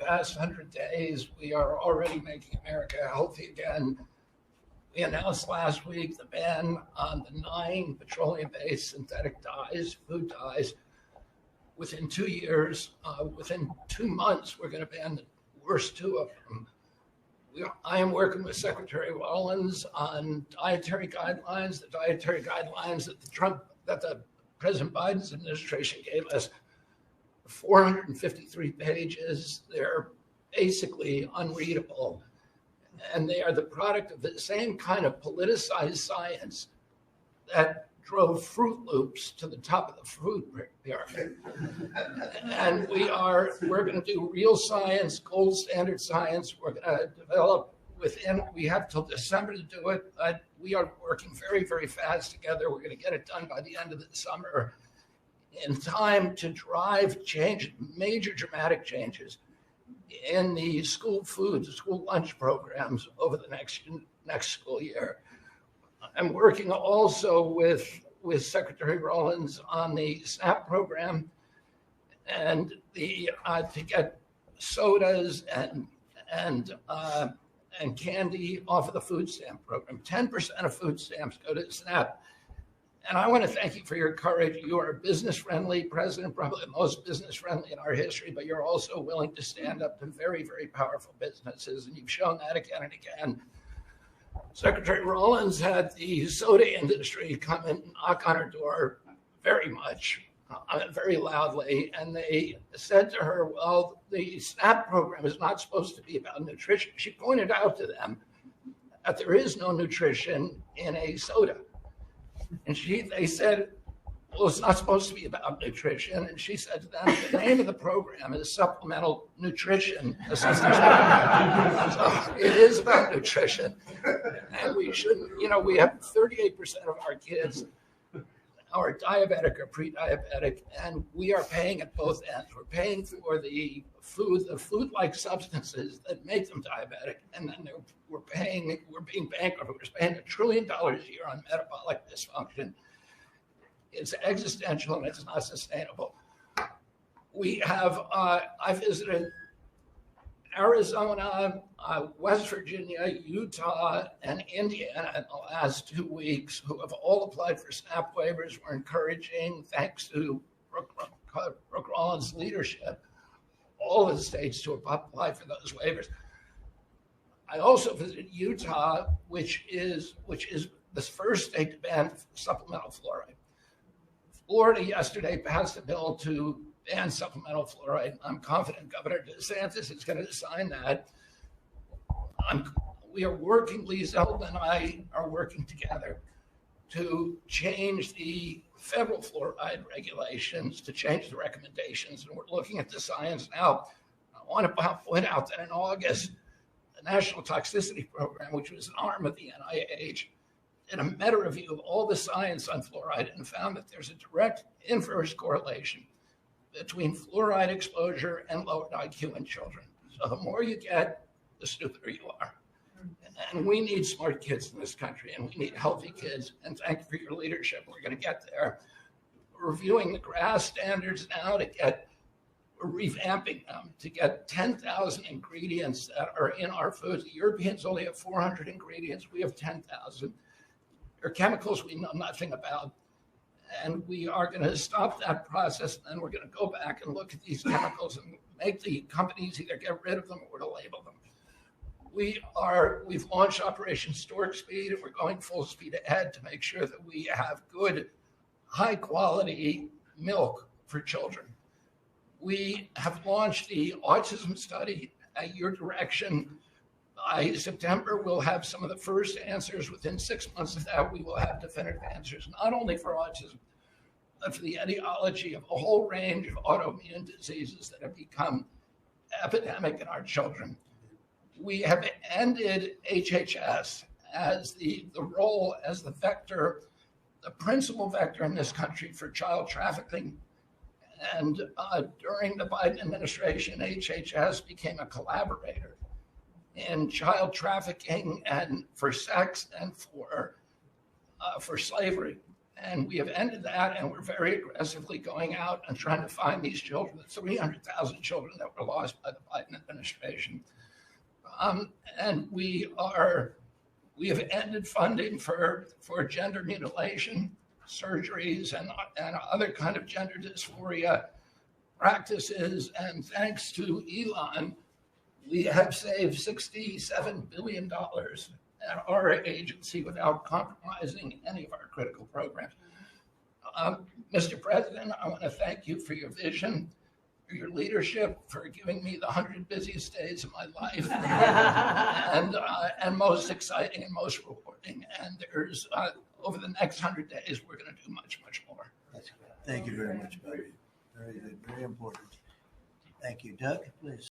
past 100 days, we are already making America healthy again. We announced last week the ban on the 9 petroleum-based synthetic dyes, food dyes. Within 2 years, within 2 months, we're going to ban the worst 2 of them. I am working with Secretary Rollins on dietary guidelines, the dietary guidelines that the President Biden's administration gave us. 453 pages. They're basically unreadable. And they are the product of the same kind of politicized science that drove Fruit Loops to the top of the food pyramid. And we're going to do real science, gold standard science. We're going to develop we have till December to do it, but we are working very, very fast together. We're going to get it done by the end of the summer in time to drive change, major dramatic changes in the school food, school lunch programs over the next school year. I'm working also with Secretary Rollins on the SNAP program and to get sodas and candy off of the food stamp program. 10% of food stamps go to SNAP. And I want to thank you for your courage. You are a business-friendly president, probably the most business-friendly in our history, but you're also willing to stand up to very, very powerful businesses, and you've shown that again and again. Secretary Rollins had the soda industry come and knock on her door very loudly, and they said to her, well, the SNAP program is not supposed to be about nutrition. She pointed out to them that there is no nutrition in a soda. And they said, well, it's not supposed to be about nutrition. And she said to them, the name of the program is Supplemental Nutrition Assistance Program. So it is about nutrition. And we shouldn't, we have 38% of our kids are diabetic or pre-diabetic, and we are paying at both ends. We're paying for the food-like substances that make them diabetic, and then we're being bankrupt. We're spending $1 trillion a year on metabolic dysfunction. It's existential and it's not sustainable. We have, I visited Arizona, West Virginia, Utah, and Indiana in the last 2 weeks, who have all applied for SNAP waivers. We're encouraging, thanks to Brooke Rollins' leadership, all of the states to apply for those waivers. I also visited Utah, which is the first state to ban supplemental fluoride. Florida yesterday passed a bill to ban supplemental fluoride. I'm confident Governor DeSantis is going to sign that. We are working, Lee Zeldin and I are working together to change the federal fluoride regulations, to change the recommendations, and we're looking at the science now. I want to point out that in August, the National Toxicity Program, which was an arm of the NIH, did a meta-review of all the science on fluoride and found that there's a direct inverse correlation between fluoride exposure and lowered IQ in children. So the more you get, the stupider you are. And we need smart kids in this country, and we need healthy kids. And thank you for your leadership. We're going to get there. We're reviewing the GRAS standards now we're revamping them to get 10,000 ingredients that are in our foods. The Europeans only have 400 ingredients. We have 10,000. They're chemicals we know nothing about. And we are going to stop that process, and then we're going to go back and look at these chemicals and make the companies either get rid of them or to label them. We've launched Operation Stork Speed, and we're going full speed ahead to make sure that we have good, high quality milk for children. We have launched the autism study at your direction. By September, we'll have some of the first answers. Within 6 months of that, we will have definitive answers, not only for autism, but for the etiology of a whole range of autoimmune diseases that have become epidemic in our children. We have ended HHS as the role as the vector, the principal vector in this country for child trafficking. And during the Biden administration, HHS became a collaborator in child trafficking and for sex and for slavery. And we have ended that, and we're very aggressively going out and trying to find these children, the 300,000 children that were lost by the Biden administration. And we have ended funding for gender mutilation surgeries and other kind of gender dysphoria practices. And thanks to Elon, we have saved $67 billion at our agency without compromising any of our critical programs. Mr. President, I want to thank you for your vision, for your leadership, for giving me the 100 busiest days of my life, and most exciting and most rewarding. And there's over the next 100 days, we're going to do much, much more. Thank you very much, Bobby. Very good, very important. Thank you. Doug, please.